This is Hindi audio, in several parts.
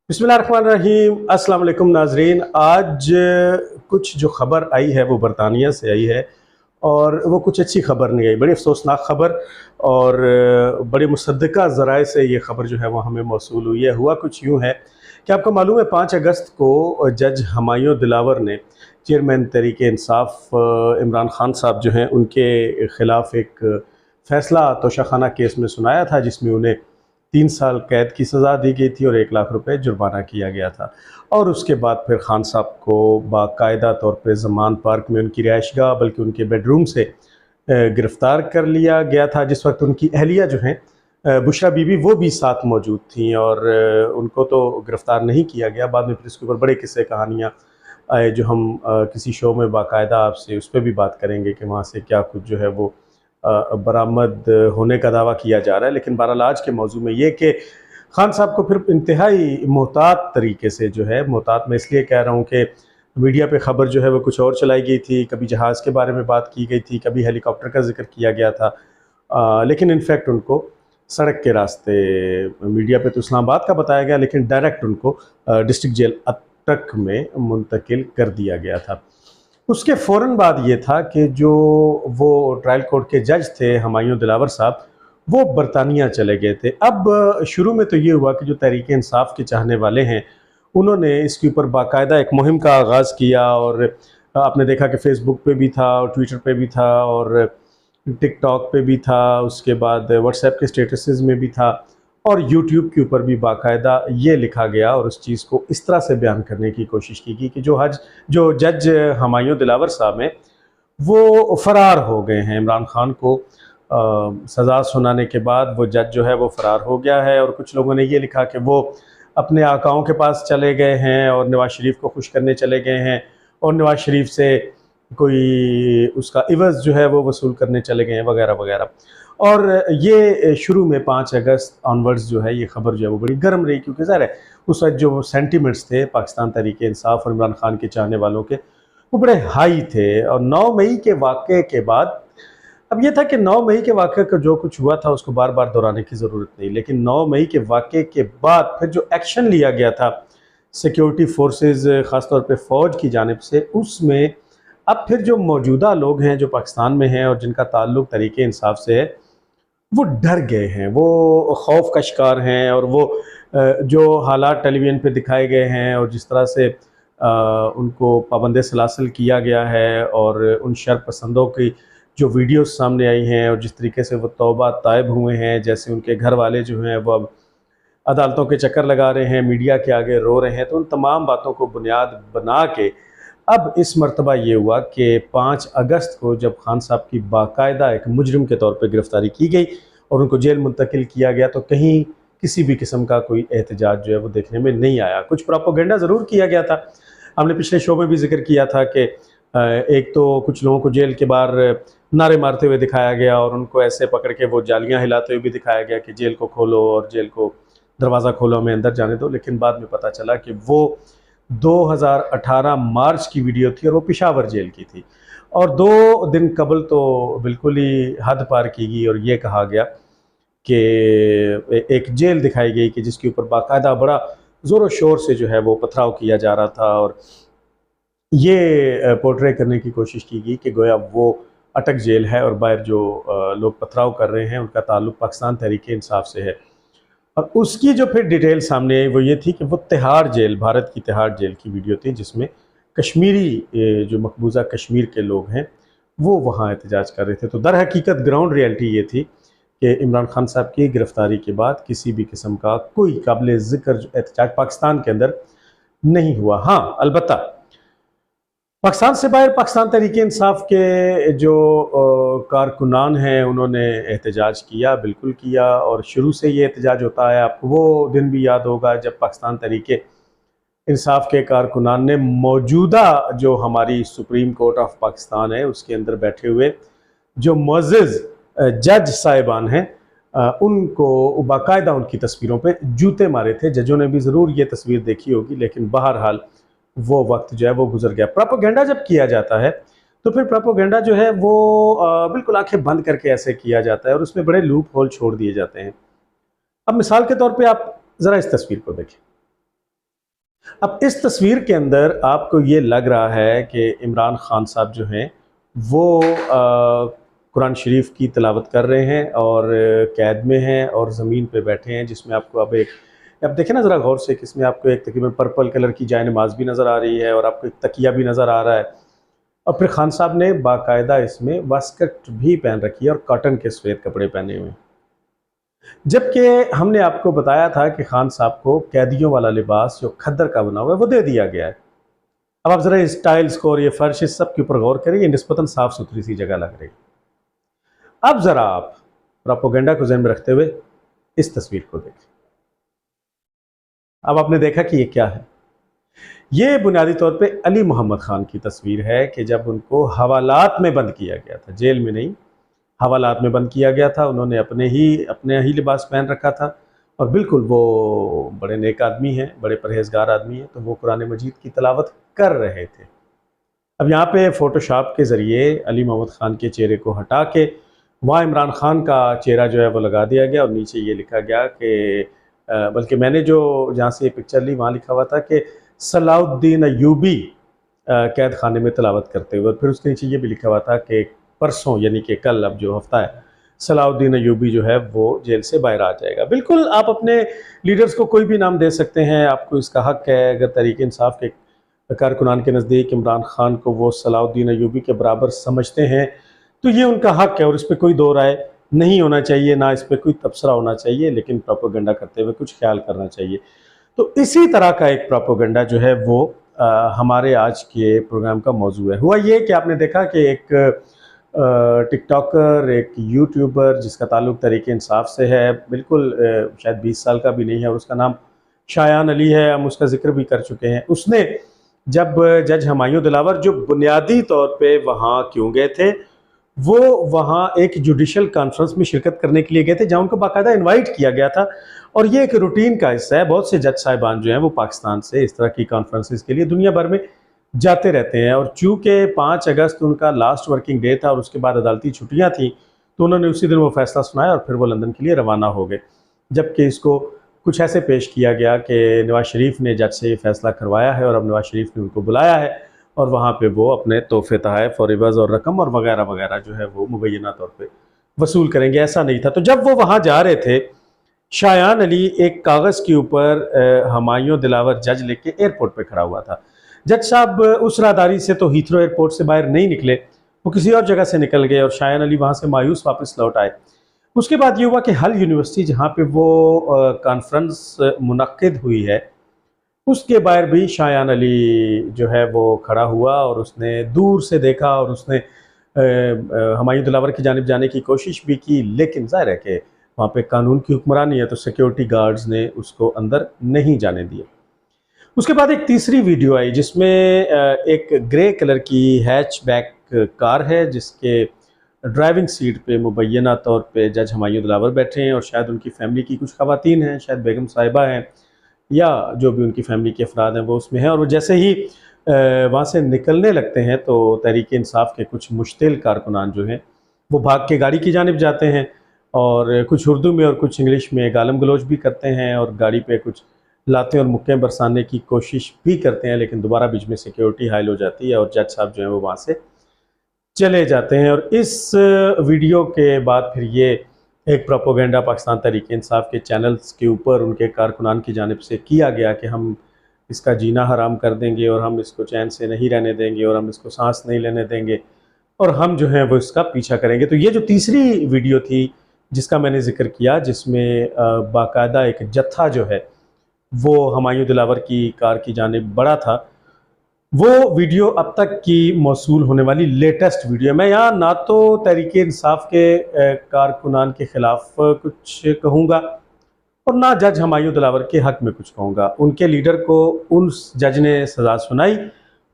बिस्मिल्लाहिर्रहमानिर्रहीम। अस्सलाम वालेकुम नाजरीन। आज कुछ जो ख़बर आई है वो बरतानिया से आई है और वो कुछ अच्छी ख़बर नहीं आई, बड़ी अफसोसनाक ख़बर। और बड़ी मुसद्दक़ा ज़राए से ये ख़बर जो है वो हमें मौसूल हुई है। हुआ कुछ यूँ है कि आपको मालूम है 5 अगस्त को जज हमायूं दिलावर ने चेयरमैन तहरीक इंसाफ इमरान खान साहब जो हैं उनके ख़िलाफ़ एक फ़ैसला तोशाखाना केस में सुनाया था, जिसमें उन्हें 3 साल कैद की सज़ा दी गई थी और 1 लाख रुपए जुर्माना किया गया था। और उसके बाद फिर खान साहब को बाकायदा तौर पे ज़मान पार्क में उनकी रिहाइशगाह बल्कि उनके बेडरूम से गिरफ़्तार कर लिया गया था। जिस वक्त उनकी अहलिया जो हैं बुशरा बीबी, वो भी साथ मौजूद थीं और उनको तो गिरफ़्तार नहीं किया गया। बाद में फिर इसके ऊपर बड़े किस्से कहानियाँ आए जो हम किसी शो में बाकायदा आपसे उस पर भी बात करेंगे कि वहाँ से क्या कुछ जो है वो बरामद होने का दावा किया जा रहा है। लेकिन बहरहाल आज के मौजू में ये कि खान साहब को फिर इंतहाई मोहतात तरीके से जो है, मोहतात मैं इसलिए कह रहा हूँ कि मीडिया पे ख़बर जो है वो कुछ और चलाई गई थी, कभी जहाज़ के बारे में बात की गई थी, कभी हेलीकॉप्टर का जिक्र किया गया था, लेकिन इनफैक्ट उनको सड़क के रास्ते मीडिया पे तो इस्लामाबाद का बताया गया, लेकिन डायरेक्ट उनको डिस्ट्रिक्ट जेल अटक में मुंतकिल कर दिया गया था। उसके फ़ौरन बाद ये था कि जो वो ट्रायल कोर्ट के जज थे हमायूं दिलावर साहब, वो बरतानिया चले गए थे। अब शुरू में तो ये हुआ कि जो तहरीक इंसाफ के चाहने वाले हैं उन्होंने इसके ऊपर बाकायदा एक मुहिम का आगाज़ किया और आपने देखा कि फ़ेसबुक पे भी था और ट्विटर पे भी था और टिकटॉक पे भी था, उसके बाद व्हाट्सएप के स्टेटसेस में भी था और यूट्यूब के ऊपर भी बाकायदा ये लिखा गया और उस चीज़ को इस तरह से बयान करने की कोशिश की गई कि जो जज हमायूं दिलावर साहब हैं वो फ़रार हो गए हैं। इमरान खान को सज़ा सुनाने के बाद वो जज जो है वो फ़रार हो गया है और कुछ लोगों ने ये लिखा कि वो अपने आकाओं के पास चले गए हैं और नवाज़ शरीफ को खुश करने चले गए हैं और नवाज़ शरीफ से कोई उसका इवज़ जो है वो वसूल करने चले गए हैं वगैरह वगैरह। और ये शुरू में 5 अगस्त ऑनवर्ड्स जो है ये ख़बर जो है वो बड़ी गर्म रही, क्योंकि ज़ाहिर है उस वक्त जो सेंटिमेंट्स थे पाकिस्तान तहरीक इंसाफ और इमरान खान के चाहने वालों के, वो बड़े हाई थे। और 9 मई के वाक़े के बाद अब ये था कि 9 मई के वाक़े का जो कुछ हुआ था उसको बार बार दोहराने की ज़रूरत नहीं, लेकिन 9 मई के वाक़े के बाद फिर जो एक्शन लिया गया था सिक्योरिटी फोर्सेस ख़ासतौर पे फ़ौज की जानिब से, उसमें अब फिर जो मौजूदा लोग हैं जो पाकिस्तान में हैं और जिनका ताल्लुक़ तहरीक इंसाफ से है, वो डर गए हैं, वो खौफ का शिकार हैं। और वो जो हालात टेलीविज़न पे दिखाए गए हैं और जिस तरह से उनको पाबंद सलासल किया गया है और उन शर पसंदों की जो वीडियोस सामने आई हैं और जिस तरीके से वो तौबा ताइब हुए हैं, जैसे उनके घर वाले जो हैं वो अब अदालतों के चक्कर लगा रहे हैं, मीडिया के आगे रो रहे हैं, तो उन तमाम बातों को बुनियाद बना के अब इस मरतबा ये हुआ कि 5 अगस्त को जब खान साहब की बाकायदा एक मुजरिम के तौर पे गिरफ़्तारी की गई और उनको जेल मुंतकिल किया गया, तो कहीं किसी भी किस्म का कोई एहतजाज जो है वो देखने में नहीं आया। कुछ प्रोपेगेंडा ज़रूर किया गया था। हमने पिछले शो में भी जिक्र किया था कि एक तो कुछ लोगों को जेल के बाहर नारे मारते हुए दिखाया गया और उनको ऐसे पकड़ के वो जालियाँ हिलाते हुए भी दिखाया गया कि जेल को खोलो और जेल को दरवाज़ा खोलो, हमें अंदर जाने दो। लेकिन बाद में पता चला कि वो 2018 मार्च की वीडियो थी और वो पेशावर जेल की थी। और 2 दिन कबल तो बिल्कुल ही हद पार की गई और ये कहा गया कि एक जेल दिखाई गई कि जिसके ऊपर बाकायदा बड़ा ज़ोर शोर से जो है वो पथराव किया जा रहा था और ये पोर्ट्रे करने की कोशिश की गई कि गोया वो अटक जेल है और बाहर जो लोग पथराव कर रहे हैं उनका ताल्लुक़ पाकिस्तान तहरीक इंसाफ से है। और उसकी जो फिर डिटेल सामने आई वो ये थी कि वो तिहाड़ जेल, भारत की तिहाड़ जेल की वीडियो थी, जिसमें कश्मीरी जो मकबूजा कश्मीर के लोग हैं वो वहाँ एहतजाज कर रहे थे। तो दर हकीकत ग्राउंड रियलिटी ये थी कि इमरान खान साहब की गिरफ़्तारी के बाद किसी भी किस्म का कोई काबिल ज़िक्र एहतजाज पाकिस्तान के अंदर नहीं हुआ। हाँ, अलबत्ता पाकिस्तान से बाहर पाकिस्तान तहरीक इंसाफ के जो कारकुनान हैं उन्होंने एहतजाज किया, बिल्कुल किया। और शुरू से ये एहतजाज होता है, आपको वो दिन भी याद होगा जब पाकिस्तान तहरीक इंसाफ के कारकुनान ने मौजूदा जो हमारी सुप्रीम कोर्ट ऑफ पाकिस्तान है उसके अंदर बैठे हुए जो मुअज़्ज़ज़ जज साहिबान हैं उनको बाकायदा उनकी तस्वीरों पे जूते मारे थे। जजों ने भी ज़रूर ये तस्वीर देखी होगी, लेकिन बहरहाल वो वक्त जो है वो गुजर गया। प्रोपेगेंडा जब किया जाता है तो फिर प्रोपेगेंडा जो है वो बिल्कुल आंखें बंद करके ऐसे किया जाता है और उसमें बड़े लूप होल छोड़ दिए जाते हैं। अब मिसाल के तौर पे आप ज़रा इस तस्वीर को देखें। अब इस तस्वीर के अंदर आपको ये लग रहा है कि इमरान खान साहब जो हैं वो कुरान शरीफ की तिलावत कर रहे हैं और कैद में हैं और ज़मीन पे बैठे हैं, जिसमें आपको अब देखें ना ज़रा गौर से कि इसमें आपको एक तकरीबन पर्पल कलर की जाए नमाज भी नज़र आ रही है और आपको एक तकिया भी नज़र आ रहा है। और फिर खान साहब ने बाकायदा इसमें वास्कट भी पहन रखी है और कॉटन के सफ़ेद कपड़े पहने हुए हैं। जबकि हमने आपको बताया था कि खान साहब को कैदियों वाला लिबास जो खद्दर का बना हुआ है वो दे दिया गया है। अब आप ज़रा इस टाइल्स को और ये फर्श इस सब के ऊपर गौर करें, ये निस्बतन साफ़ सुथरी सी जगह लग रही है। अब ज़रा आप प्रोपेगेंडा को ज़हन में रखते हुए इस तस्वीर को देखें। अब आपने देखा कि ये क्या है। ये बुनियादी तौर पे अली मोहम्मद ख़ान की तस्वीर है कि जब उनको हवालात में बंद किया गया था, जेल में नहीं, हवालात में बंद किया गया था। उन्होंने अपने ही लिबास पहन रखा था और बिल्कुल वो बड़े नेक आदमी हैं, बड़े परहेजगार आदमी हैं, तो वो कुरान मजीद की तिलावत कर रहे थे। अब यहाँ पे फ़ोटोशॉप के ज़रिए अली मोहम्मद ख़ान के चेहरे को हटा के वहाँ इमरान ख़ान का चेहरा जो है वो लगा दिया गया और नीचे ये लिखा गया कि बल्कि मैंने जो जहाँ से ये पिक्चर ली वहाँ लिखा हुआ था कि सलाउद्दीन अयूबी कैद खाने में तिलावत करते हुए, और फिर उसके नीचे ये भी लिखा हुआ था कि परसों यानी कि कल, अब जो हफ्ता है, सलाउद्दीन अयूबी जो है वो जेल से बाहर आ जाएगा। बिल्कुल आप अपने लीडर्स को कोई भी नाम दे सकते हैं, आपको इसका हक है। अगर तहरीक इंसाफ के कारकुनान के नज़दीक इमरान खान को वो सलाउद्दीन अयूबी के बराबर समझते हैं तो ये उनका हक है और इस पर कोई दो राय नहीं होना चाहिए, ना इस पर कोई तबसरा होना चाहिए, लेकिन प्रोपेगेंडा करते हुए कुछ ख्याल करना चाहिए। तो इसी तरह का एक प्रोपेगेंडा जो है वो हमारे आज के प्रोग्राम का मौजू है। हुआ ये कि आपने देखा कि एक टिकटॉकर, एक यूट्यूबर जिसका ताल्लुक़ तहरीक इंसाफ से है, बिल्कुल शायद 20 साल का भी नहीं है और उसका नाम शायान अली है, हम उसका जिक्र भी कर चुके हैं। उसने जब जज हुमायूं दिलावर जो बुनियादी तौर पे वहाँ क्यों गए थे, वो वहाँ एक जुडिशल कॉन्फ्रेंस में शिरकत करने के लिए गए थे जहाँ उनको बाकायदा इनवाइट किया गया था और ये एक रूटीन का हिस्सा है। बहुत से जज साहिबान जो हैं वो पाकिस्तान से इस तरह की कॉन्फ्रेंसेस के लिए दुनिया भर में जाते रहते हैं और चूँकि 5 अगस्त उनका लास्ट वर्किंग डे था और उसके बाद अदालती छुट्टियाँ थी, तो उन्होंने उसी दिन वो फैसला सुनाया और फिर वो लंदन के लिए रवाना हो गए। जबकि इसको कुछ ऐसे पेश किया गया कि नवाज शरीफ ने जज से ये फैसला करवाया है और अब नवाज शरीफ ने उनको बुलाया है और वहाँ पे वो अपने तोहफे तोहफ़ और इवज़ और रकम और वगैरह वगैरह जो है वो मुबैना तौर पे वसूल करेंगे, ऐसा नहीं था। तो जब वो वहाँ जा रहे थे, शायान अली एक कागज़ के ऊपर हुमायूं दिलावर जज लेके एयरपोर्ट पे खड़ा हुआ था। जज साहब उस राहदारी से तो हीथ्रो एयरपोर्ट से बाहर नहीं निकले, वो किसी और जगह से निकल गए और शायान अली वहाँ से मायूस वापस लौट आए। उसके बाद ये हुआ कि हल यूनिवर्सिटी जहाँ पे वो कॉन्फ्रेंस मुनक्किद हुई है, उसके बाहर भी शायान अली जो है वो खड़ा हुआ और उसने दूर से देखा और उसने हुमायूं दिलावर की जानिब जाने की कोशिश भी की, लेकिन ज़ाहिर है कि वहाँ पे कानून की हुक्मरानी है तो सिक्योरिटी गार्ड्स ने उसको अंदर नहीं जाने दिया। उसके बाद एक तीसरी वीडियो आई जिसमें एक ग्रे कलर की हैचबैक कार है जिसके ड्राइविंग सीट पे मुबैना तौर पे जज हुमायूं दिलावर बैठे हैं और शायद उनकी फैमिली की कुछ ख़वातीन हैं, शायद बेगम साहिबा हैं या जो भी उनकी फैमिली के अफराद हैं वो उसमें हैं। और वो जैसे ही वहाँ से निकलने लगते हैं तो तहरीक इंसाफ के कुछ मुश्तिल कारकुनान जो हैं वो भाग के गाड़ी की जानिब जाते हैं और कुछ उर्दू में और कुछ इंग्लिश में गालम गलोच भी करते हैं और गाड़ी पे कुछ लाते और मुक्के बरसाने की कोशिश भी करते हैं, लेकिन दोबारा बीच में सिक्योरिटी हाइल हो जाती है और जज साहब जो हैं वो वहाँ से चले जाते हैं। और इस वीडियो के बाद फिर ये एक प्रोपेगेंडा पाकिस्तान तहरीक इंसाफ के चैनल्स के ऊपर उनके कारकुनान की जानिब से किया गया कि हम इसका जीना हराम कर देंगे और हम इसको चैन से नहीं रहने देंगे और हम इसको सांस नहीं लेने देंगे और हम जो है वो इसका पीछा करेंगे। तो ये जो तीसरी वीडियो थी जिसका मैंने जिक्र किया, जिसमें बाकायदा एक जत्था जो है वो हुमायूं दिलावर की कार की जानिब बढ़ा था, वो वीडियो अब तक की मौसूल होने वाली लेटेस्ट वीडियो। मैं यहाँ ना तो तहरीक इंसाफ के कारकुनान के ख़िलाफ़ कुछ कहूँगा और ना जज हुमायूं दिलावर के हक़ में कुछ कहूँगा। उनके लीडर को उस जज ने सज़ा सुनाई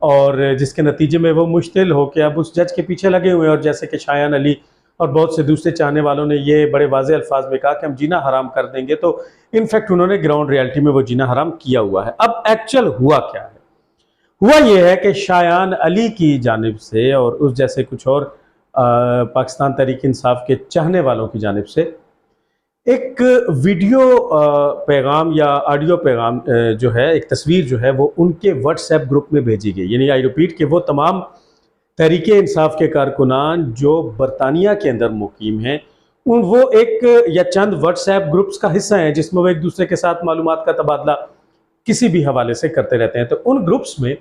और जिसके नतीजे में वो मुश्तिल हो के अब उस जज के पीछे लगे हुए हैं और जैसे कि शायान अली और बहुत से दूसरे चाहने वालों ने ये बड़े वाज़ेह अल्फाज में कहा कि हम जीना हराम कर देंगे, तो इनफैक्ट उन्होंने ग्राउंड रियलिटी में वो जीना हराम किया हुआ है। अब एक्चुअल हुआ क्या है? हुआ ये है कि शायान अली की जानिब से और उस जैसे कुछ और पाकिस्तान तहरीक इंसाफ के चाहने वालों की जानिब से एक वीडियो पैगाम या ऑडियो पैगाम जो है, एक तस्वीर जो है वो उनके व्हाट्सएप ग्रुप में भेजी गई। यानी आई रिपीट कि वो तमाम तहरीक इंसाफ के कारकुनान जो बरतानिया के अंदर मुकीम हैं, वो एक या चंद व्हाट्सएप ग्रुप्स का हिस्सा हैं जिसमें वो एक दूसरे के साथ मालूमात का तबादला किसी भी हवाले से करते रहते हैं। तो उन ग्रुप्स में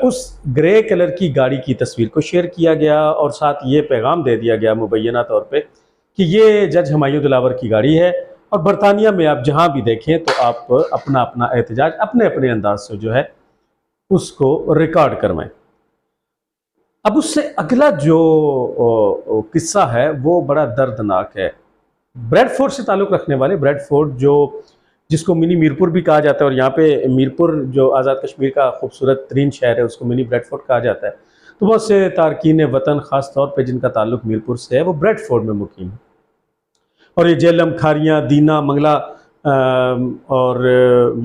उस ग्रे कलर की गाड़ी की तस्वीर को शेयर किया गया और साथ ये पैगाम दे दिया गया मुबैना तौर पे कि ये जज हुमायूं दिलावर की गाड़ी है और बरतानिया में आप जहाँ भी देखें तो आप अपना अपना एहतजाज अपने अपने अंदाज से जो है उसको रिकॉर्ड करवाएं। अब उससे अगला जो किस्सा है वो बड़ा दर्दनाक है। ब्रैडफोर्ड से ताल्लुक़ रखने वाले, ब्रैडफोर्ड जो जिसको मिनी मीरपुर भी कहा जाता है, और यहाँ पे मीरपुर जो आज़ाद कश्मीर का खूबसूरत तरीन शहर है उसको मिनी ब्रैडफोर्ड कहा जाता है। तो बहुत से तारकीन वतन ख़ास तौर पे जिनका ताल्लुक़ मीरपुर से है वो ब्रैडफोर्ड में मुकीम है। और ये जेलम, खारियाँ, दीना, मंगला और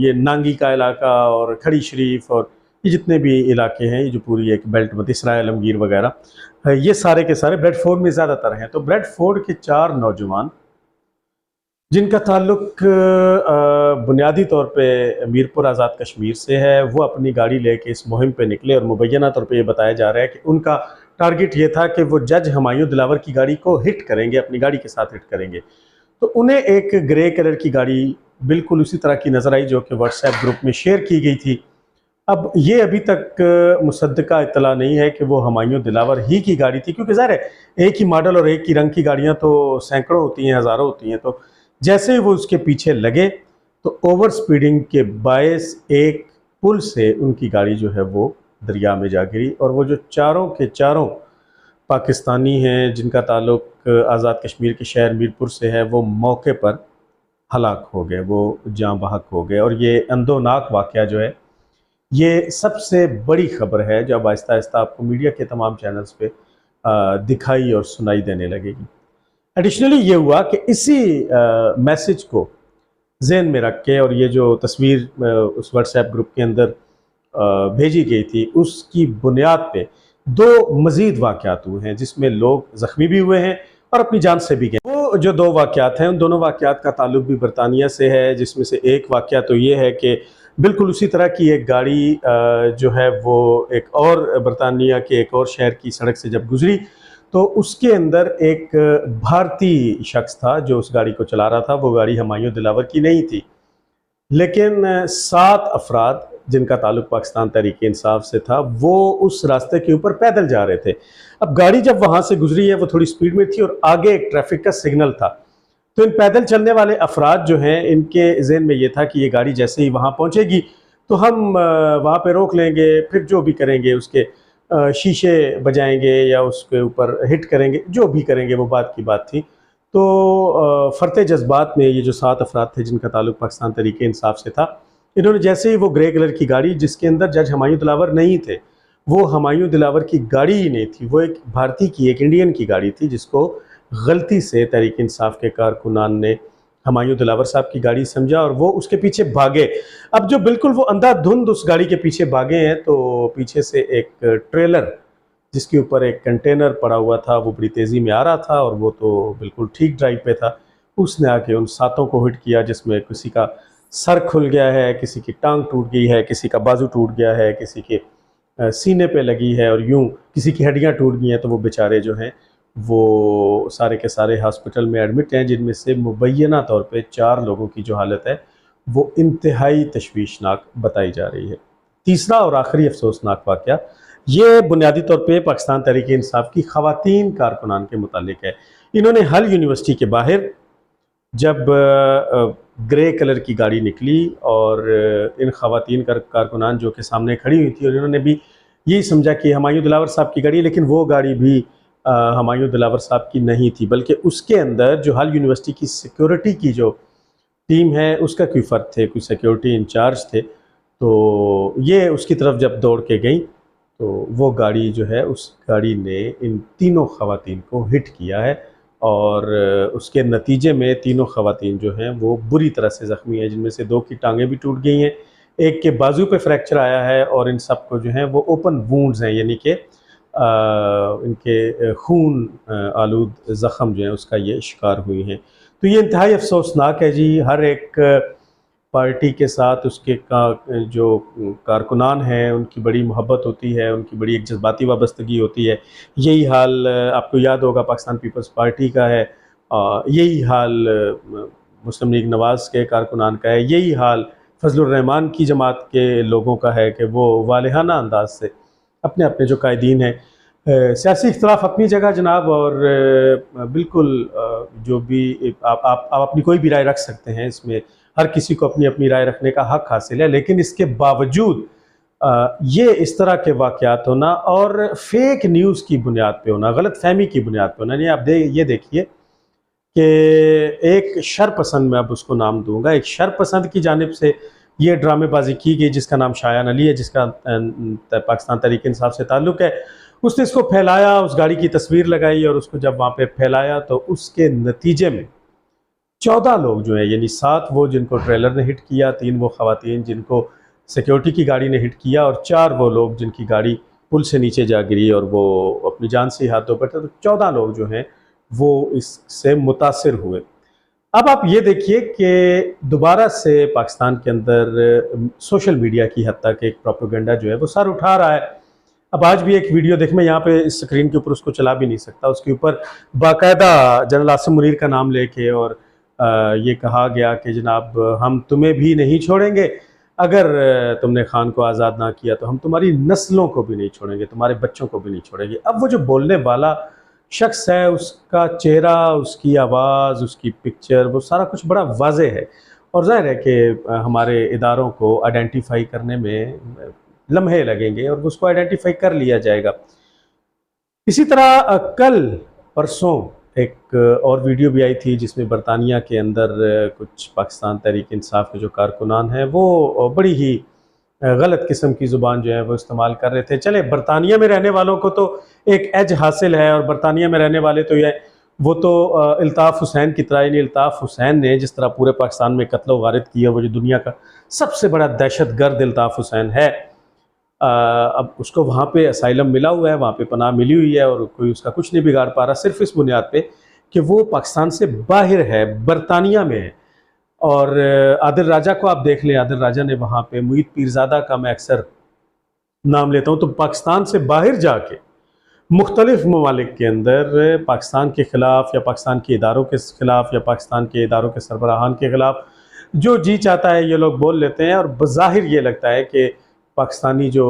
ये नांगी का इलाका और खड़ी शरीफ और ये जितने भी इलाके हैं, ये जो पूरी एक बेल्ट में इसराय आलमगीर वगैरह, ये सारे के सारे ब्रैडफोर्ड में ज़्यादातर हैं। तो ब्रैडफोर्ड के 4 नौजवान जिनका ताल्लुक बुनियादी तौर पे मीरपुर आज़ाद कश्मीर से है, वो अपनी गाड़ी लेके इस मुहिम पे निकले और मुबैना तौर पे ये बताया जा रहा है कि उनका टारगेट ये था कि वो जज हुमायूं दिलावर की गाड़ी को हिट करेंगे, अपनी गाड़ी के साथ हिट करेंगे। तो उन्हें एक ग्रे कलर की गाड़ी बिल्कुल उसी तरह की नज़र आई जो कि व्हाट्सएप ग्रुप में शेयर की गई थी। अब ये अभी तक मुसद्दका इत्तला नहीं है कि वो हुमायूं दिलावर ही की गाड़ी थी, क्योंकि ज़ाहिर है एक ही मॉडल और एक ही रंग की गाड़ियाँ तो सैकड़ों होती हैं, हज़ारों होती हैं। तो जैसे ही वो उसके पीछे लगे तो ओवर स्पीडिंग के बायस एक पुल से उनकी गाड़ी जो है वो दरिया में जा गिरी और वो जो चारों के चारों पाकिस्तानी हैं जिनका ताल्लुक आज़ाद कश्मीर के शहर मीरपुर से है, वो मौके पर हलाक हो गए, वो जाँ बहक हो गए। और ये अंदोनाक वाक़या जो है ये सबसे बड़ी ख़बर है जो अब आहिस्ता आहिस्ता आपको मीडिया के तमाम चैनल्स पे दिखाई और सुनाई देने लगेगी। एडिशनली ये हुआ कि इसी मैसेज को ज़हन में रख के और ये जो तस्वीर उस व्हाट्सएप ग्रुप के अंदर भेजी गई थी उसकी बुनियाद पे 2 मज़ीद वाक़यात हुए हैं जिसमें लोग ज़ख्मी भी हुए हैं और अपनी जान से भी गए। वो जो 2 वाक़यात हैं उन दोनों वाक़यात का ताल्लुक भी बरतानिया से है, जिसमें से एक वाक़या तो ये है कि बिल्कुल उसी तरह की एक गाड़ी जो है वो एक और बरतानिया के एक और शहर की सड़क से जब गुज़री तो उसके अंदर एक भारतीय शख्स था जो उस गाड़ी को चला रहा था। वो गाड़ी हुमायूं दिलावर की नहीं थी, लेकिन 7 अफराद जिनका ताल्लुक पाकिस्तान तहरीक इंसाफ से था वो उस रास्ते के ऊपर पैदल जा रहे थे। अब गाड़ी जब वहाँ से गुजरी है वो थोड़ी स्पीड में थी और आगे एक ट्रैफिक का सिग्नल था। तो इन पैदल चलने वाले अफराद जो हैं इनके जहन में ये था कि ये गाड़ी जैसे ही वहाँ पहुँचेगी तो हम वहाँ पे रोक लेंगे, फिर जो भी करेंगे उसके शीशे बजाएंगे या उसके ऊपर हिट करेंगे, जो भी करेंगे वो बात की बात थी। तो फरते जज्बात में ये जो 7 अफराद थे जिनका ताल्लुक पाकिस्तान तहरीक इंसाफ से था, इन्होंने जैसे ही वो ग्रे कलर की गाड़ी जिसके अंदर जज हुमायूं दिलावर नहीं थे, वो हुमायूं दिलावर की गाड़ी ही नहीं थी, वो एक भारतीय की, एक इंडियन की गाड़ी थी जिसको गलती से तहरीक इंसाफ के कारकुनान ने हुमायूं दिलावर साहब की गाड़ी समझा और वो उसके पीछे भागे। अब जो बिल्कुल वो अंधाधुंध उस गाड़ी के पीछे भागे हैं तो पीछे से एक ट्रेलर जिसके ऊपर एक कंटेनर पड़ा हुआ था वो बड़ी तेज़ी में आ रहा था और वो तो बिल्कुल ठीक ड्राइव पे था। उसने आके उन 7 को हिट किया जिसमें किसी का सर खुल गया है, किसी की टांग टूट गई है, किसी का बाजू टूट गया है, किसी के सीने पे लगी है और यूं किसी की हड्डियां टूट गई हैं। तो वो बेचारे जो हैं वो सारे के सारे हॉस्पिटल में एडमिट हैं, जिनमें से मुबैना तौर पे 4 लोगों की जो हालत है वो इंतहाई तशवीशनाक बताई जा रही है। तीसरा और आखिरी अफसोसनाक वाक़या ये बुनियादी तौर पे पाकिस्तान तहरीक इंसाफ की ख़वातीन कारकुनान के मुतालिक है। इन्होंने हल यूनिवर्सिटी के बाहर जब ग्रे कलर की गाड़ी निकली और इन ख़वातीन कारकुनान जो कि सामने खड़ी हुई थी और इन्होंने भी यही समझा कि हुमायूं दिलावर साहब की गाड़ी, लेकिन वो गाड़ी भी हुमायूं दिलावर साहब की नहीं थी, बल्कि उसके अंदर जो हल यूनिवर्सिटी की सिक्योरिटी की जो टीम है उसका कोई फ़र्द थे, कोई सिक्योरिटी इंचार्ज थे। तो ये उसकी तरफ जब दौड़ के गई तो वो गाड़ी जो है उस गाड़ी ने इन तीनों ख़वातीन को हिट किया है और उसके नतीजे में तीनों ख़वातीन जो हैं वो बुरी तरह से ज़ख्मी हैं, जिनमें से 2 की टांगें भी टूट गई हैं, एक के बाजू पे फ्रैक्चर आया है और इन सब को जो है वो ओपन वूंड्स हैं, यानी कि इनके खून आलूद ज़ख़म जो हैं उसका ये शिकार हुई हैं। तो ये इंतहाई अफसोसनाक है जी। हर एक पार्टी के साथ उसके जो कारकुनान हैं उनकी बड़ी मोहब्बत होती है, उनकी बड़ी एक जज्बाती वाबस्तगी होती है। यही हाल आपको याद होगा पाकिस्तान पीपल्स पार्टी का है, यही हाल मुस्लिम लीग नवाज़ के कारकुनान का है, यही हाल फजलुर रहमान की जमात के लोगों का है कि वो वालिहाना अंदाज से अपने अपने जो कायदीन हैं, सियासी इख्तलाफ अपनी जगह जनाब, और बिल्कुल जो भी आप अपनी कोई भी राय रख सकते हैं, इसमें हर किसी को अपनी अपनी राय रखने का हक हासिल है। लेकिन इसके बावजूद ये इस तरह के वाक़यात होना और फेक न्यूज़ की बुनियाद पे होना, गलत फहमी की बुनियाद पे होना, नहीं आप ये देखिए कि एक शरपसंद, मैं अब उसको नाम दूंगा, एक शरपसंद की जानिब से ये ड्रामेबाजी की गई जिसका नाम शायान अली है, जिसका पाकिस्तान तहरीक इंसाफ से ताल्लुक़ है। उसने इसको फैलाया, उस गाड़ी की तस्वीर लगाई और उसको जब वहाँ पे फैलाया तो उसके नतीजे में 14 लोग जो हैं, यानी 7 वो जिनको ट्रेलर ने हिट किया, 3 वो ख़वातीन जिनको सिक्योरिटी की गाड़ी ने हिट किया, और 4 वो लोग जिनकी गाड़ी पुल से नीचे जा गिरी और वो अपनी जान से हाथ धो बैठे। तो 14 लोग जो हैं वो इससे मुतासिर हुए। अब आप ये देखिए कि दोबारा से पाकिस्तान के अंदर सोशल मीडिया की हद तक एक प्रोपेगेंडा जो है वो सर उठा रहा है। अब आज भी एक वीडियो देख, मैं यहाँ पे इस स्क्रीन के ऊपर उसको चला भी नहीं सकता, उसके ऊपर बाकायदा जनरल आसिम मुनीर का नाम लेके और ये कहा गया कि जनाब हम तुम्हें भी नहीं छोड़ेंगे, अगर तुमने खान को आज़ाद ना किया तो हम तुम्हारी नस्लों को भी नहीं छोड़ेंगे, तुम्हारे बच्चों को भी नहीं छोड़ेंगे। अब वो जो बोलने वाला शख्स है, उसका चेहरा, उसकी आवाज़, उसकी पिक्चर, वो सारा कुछ बड़ा वाज़ेह है, और ज़ाहिर है कि हमारे इदारों को आइडेंटिफाई करने में लम्हे लगेंगे और उसको आइडेंटिफाई कर लिया जाएगा। इसी तरह कल परसों एक और वीडियो भी आई थी जिसमें बरतानिया के अंदर कुछ पाकिस्तान तहरीक इंसाफ के जो कारकुनान हैं वो बड़ी ही गलत किस्म की ज़ुबान जो है वो इस्तेमाल कर रहे थे। चले, बरतानिया में रहने वालों को तो एक एज हासिल है, और बरतानिया में रहने वाले तो ये वो तो अल्ताफ़ हुसैन की तरह, यानी अल्ताफ़ हुसैन ने जिस तरह पूरे पाकिस्तान में कत्ल व गारत किया, वो जो दुनिया का सबसे बड़ा दहशतगर्द अल्ताफ़ हुसैन है, अब उसको वहाँ पे असाइलम मिला हुआ है, वहाँ पे पनाह मिली हुई है, और कोई उसका कुछ नहीं बिगाड़ पा रहा, सिर्फ इस बुनियाद पे कि वो पाकिस्तान से बाहर है, बरतानिया में है। और आदिल राजा को आप देख लें, आदिल राजा ने वहाँ पे, मुईद पीरज़ादा का मैं अक्सर नाम लेता हूँ, तो पाकिस्तान से बाहर जाके मुख्तलिफ ममालिक के अंदर पाकिस्तान के ख़िलाफ़ या पाकिस्तान के इदारों के ख़िलाफ़ या पाकिस्तान के इदारों के सरबराहान के ख़िलाफ़ जो जी चाहता है ये लोग बोल लेते हैं, और बज़ाहिर ये लगता है कि पाकिस्तानी जो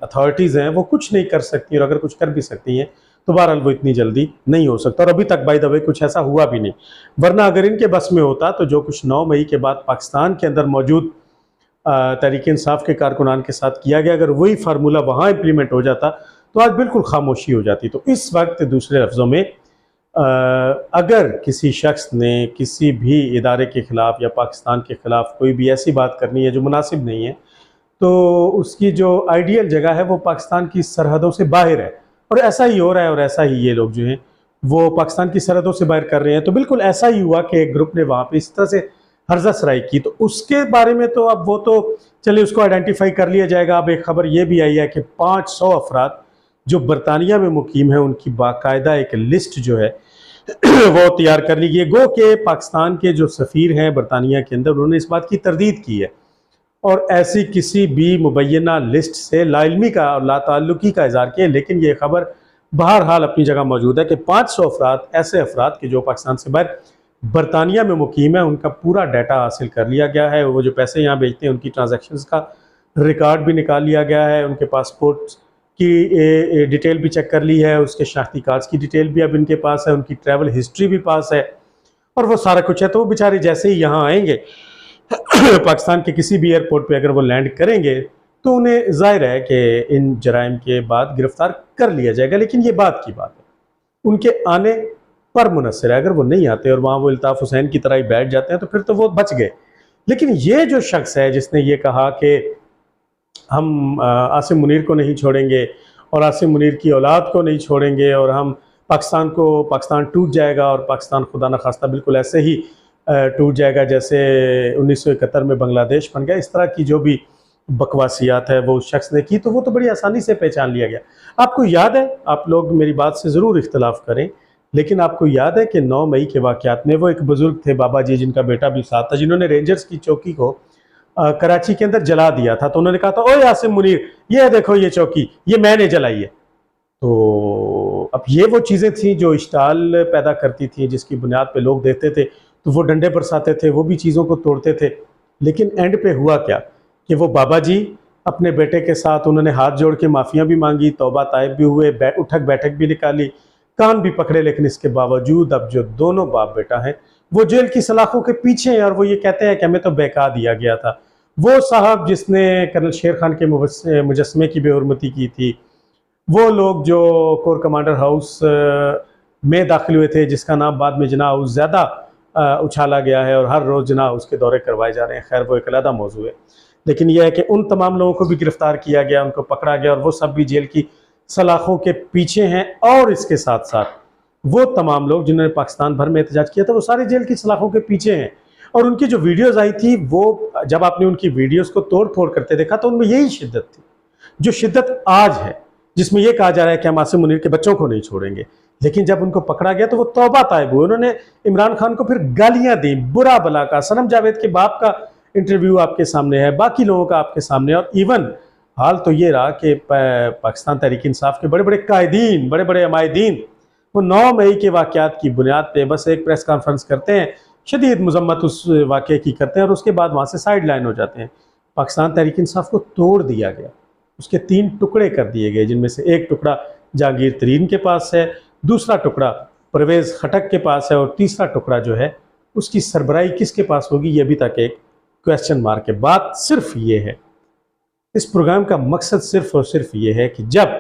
अथॉरिटीज़ हैं वो कुछ नहीं कर सकती, और अगर कुछ कर भी सकती हैं तो बहरहाल वो इतनी जल्दी नहीं हो सकता, और अभी तक बाय द वे कुछ ऐसा हुआ भी नहीं। वरना अगर इनके बस में होता तो जो कुछ 9 मई के बाद पाकिस्तान के अंदर मौजूद तहरीक इंसाफ के कारकुनान के साथ किया गया, अगर वही फार्मूला वहाँ इम्प्लीमेंट हो जाता तो आज बिल्कुल खामोशी हो जाती। तो इस वक्त दूसरे लफ्ज़ों में अगर किसी शख्स ने किसी भी इदारे के ख़िलाफ़ या पाकिस्तान के ख़िलाफ़ कोई भी ऐसी बात करनी है जो मुनासिब नहीं है, तो उसकी जो आइडियल जगह है वो पाकिस्तान की सरहदों से बाहर है, और ऐसा ही हो रहा है, और ऐसा ही ये लोग जो हैं वो पाकिस्तान की सरहदों से बाहर कर रहे हैं। तो बिल्कुल ऐसा ही हुआ कि एक ग्रुप ने वहाँ पे इस तरह से हर्जा सराई की, तो उसके बारे में तो अब वो तो चलिए उसको आइडेंटिफाई कर लिया जाएगा। अब एक खबर ये भी आई है कि 500 अफराद जो बरतानिया में मुकीम है उनकी बाकायदा एक लिस्ट जो है वो तैयार कर ली गई है। गो के पाकिस्तान के जो सफ़ीर हैं बरतानिया के अंदर, उन्होंने इस बात की तरदीद की है और ऐसी किसी भी मुबैना लिस्ट से लाइल्मी का और लाताल्लुकी का इज़हार किया। लेकिन ये खबर बहरहाल अपनी जगह मौजूद है कि 500 अफराद ऐसे अफराद के जो पाकिस्तान से बाहर बरतानिया में मुकीम है, उनका पूरा डाटा हासिल कर लिया गया है। वो जो पैसे यहाँ भेजते हैं उनकी ट्रांजैक्शंस का रिकॉर्ड भी निकाल लिया गया है, उनके पासपोर्ट की डिटेल भी चेक कर ली है, उसके शनाख्ती कार्ड्स की डिटेल भी अब इनके पास है, उनकी ट्रैवल हिस्ट्री भी पास है, और वो सारा कुछ है। तो वो बेचारे जैसे ही यहाँ आएंगे पाकिस्तान के किसी भी एयरपोर्ट पे अगर वो लैंड करेंगे तो उन्हें जाहिर है कि इन जराइम के बाद गिरफ्तार कर लिया जाएगा। लेकिन ये बात की बात है, उनके आने पर मुनसर है। अगर वो नहीं आते और वहाँ वो अल्ताफ़ हुसैन की तरह ही बैठ जाते हैं तो फिर तो वो बच गए। लेकिन ये जो शख्स है जिसने ये कहा कि हम आसिम मुनीर को नहीं छोड़ेंगे और आसिम मुनीर की औलाद को नहीं छोड़ेंगे और हम पाकिस्तान टूट जाएगा और पाकिस्तान खुदा न खास्ता बिल्कुल ऐसे ही टूट जाएगा जैसे 1971 में बांग्लादेश बन गया, इस तरह की जो भी बकवासियात है वो उस शख्स ने की, तो वो तो बड़ी आसानी से पहचान लिया गया। आपको याद है, आप लोग मेरी बात से ज़रूर इख्तलाफ करें लेकिन आपको याद है कि 9 मई के वाक़यात में वो एक बुज़ुर्ग थे बाबा जी, जिनका बेटा भी साथ था, जिन्होंने रेंजर्स की चौकी को कराची के अंदर जला दिया था। तो उन्होंने कहा था, ओए आसिम मुनीर, ये देखो ये चौकी, ये मैंने जलाई है। तो अब ये वो चीज़ें थी जो इश्ताल पैदा करती थी, जिसकी बुनियाद पे लोग देखते थे तो वो डंडे बरसाते थे, वो भी चीज़ों को तोड़ते थे। लेकिन एंड पे हुआ क्या कि वो बाबा जी अपने बेटे के साथ उन्होंने हाथ जोड़ के माफ़ियाँ भी मांगी, तौबा ताइब भी हुए, उठक बैठक भी निकाली, कान भी पकड़े, लेकिन इसके बावजूद अब जो दोनों बाप बेटा हैं वो जेल की सलाखों के पीछे हैं और वो ये कहते हैं कि हमें तो बहका दिया गया था। वो साहब जिसने कर्नल शेर खान के मुजस्मे की बेहुरमती की थी, वो लोग जो कोर कमांडर हाउस में दाखिल हुए थे, जिसका नाम बाद में जना हाउस ज़्यादा उछाला गया है और हर रोज़ जना हाउस के दौरे करवाए जा रहे हैं, खैर वो एक अलग मौजू है। लेकिन यह है कि उन तमाम लोगों को भी गिरफ़्तार किया गया, उनको पकड़ा गया और वो सब भी जेल की सलाखों के पीछे हैं। और इसके साथ साथ वो तमाम लोग जिन्होंने पाकिस्तान भर में एहतजाज किया था, वो सारे जेल की सलाखों के पीछे हैं। और उनकी जो वीडियोस आई थी, वो जब आपने उनकी वीडियोस को तोड़ फोड़ करते देखा तो उनमें यही शिद्दत थी जो शिद्दत आज है, जिसमें यह कहा जा रहा है कि हम आसिम मुनीर के बच्चों को नहीं छोड़ेंगे। लेकिन जब उनको पकड़ा गया तो वो तौबा ताइब हुए, उन्होंने इमरान खान को फिर गालियां दी, बुरा भला का। सनम जावेद के बाप का इंटरव्यू आपके सामने है, बाकी लोगों का आपके सामने। और इवन हाल तो ये रहा कि पाकिस्तान तहरीक इंसाफ के बड़े बड़े कायदीन, बड़े बड़े अमायदीन, वो 9 मई के वाक़यात की बुनियाद पे बस एक प्रेस कॉन्फ्रेंस करते हैं, शदीद मजम्मत उस वाक़े की करते हैं और उसके बाद वहाँ से साइड लाइन हो जाते हैं। पाकिस्तान तहरीक इंसाफ को तोड़ दिया गया, उसके 3 टुकड़े कर दिए गए, जिनमें से एक टुकड़ा जहांगीर तरीन के पास है, दूसरा टुकड़ा परवेज़ खटक के पास है और तीसरा टुकड़ा जो है उसकी सरबराही किसके पास होगी, ये अभी तक एक क्वेश्चन मार्क है। बात सिर्फ ये है, इस प्रोग्राम का मकसद सिर्फ और सिर्फ ये है कि जब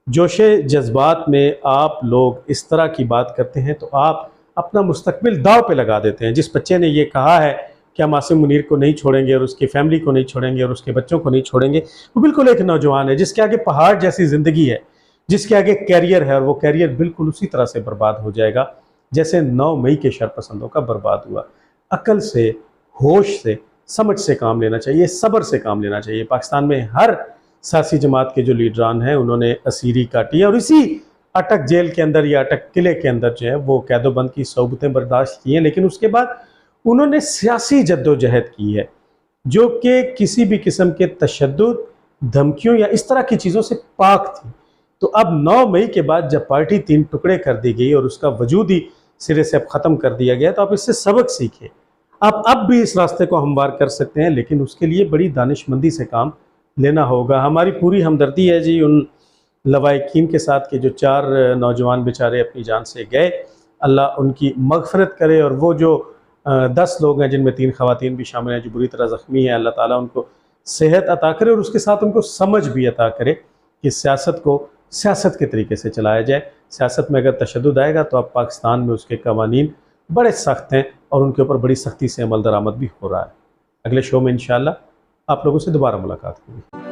जोशे जज्बात में आप लोग इस तरह की बात करते हैं तो आप अपना मुस्तकबिल दाव पे लगा देते हैं। जिस बच्चे ने ये कहा है कि हम आसिम मुनीर को नहीं छोड़ेंगे और उसकी फैमिली को नहीं छोड़ेंगे और उसके बच्चों को नहीं छोड़ेंगे, वो बिल्कुल एक नौजवान है जिसके आगे पहाड़ जैसी ज़िंदगी है, जिसके आगे कैरियर है, और वो कैरियर बिल्कुल उसी तरह से बर्बाद हो जाएगा जैसे 9 मई के शरपसंदों का बर्बाद हुआ। अक्ल से, होश से, समझ से काम लेना चाहिए, सब्र से काम लेना चाहिए। पाकिस्तान में हर सियासी जमात के जो लीडरान हैं उन्होंने असीरी काटी है और इसी अटक जेल के अंदर या अटक किले के अंदर जो है वो कैदोबंद की सोबतें बर्दाश्त की हैं। लेकिन उसके बाद उन्होंने सियासी जद्दोजहद की है जो कि किसी भी किस्म के तशद्दुद, धमकियों या इस तरह की चीज़ों से पाक थी। तो अब 9 मई के बाद जब पार्टी 3 टुकड़े कर दी गई और उसका वजूद ही सिरे से अब ख़त्म कर दिया गया, तो आप इससे सबक सीखें। आप अब भी इस रास्ते को हमवार कर सकते हैं, लेकिन उसके लिए बड़ी दानिशमंदी से काम लेना होगा। हमारी पूरी हमदर्दी है जी उन लवाइकीन के साथ के जो 4 नौजवान बेचारे अपनी जान से गए, अल्लाह उनकी मग़फ़िरत करे। और वो जो 10 लोग हैं जिनमें 3 ख़वातीन भी शामिल हैं जो बुरी तरह ज़ख्मी हैं, अल्लाह ताला उनको सेहत अता करे और उसके साथ उनको समझ भी अता करे कि सियासत को सियासत के तरीके से चलाया जाए। सियासत में अगर तशद्दुद आएगा तो अब पाकिस्तान में उसके कवानीन बड़े सख्त हैं और उनके ऊपर बड़ी सख्ती से अमल दरामद भी हो रहा है। अगले शो में इंशाअल्लाह आप लोगों से दोबारा मुलाकात होगी।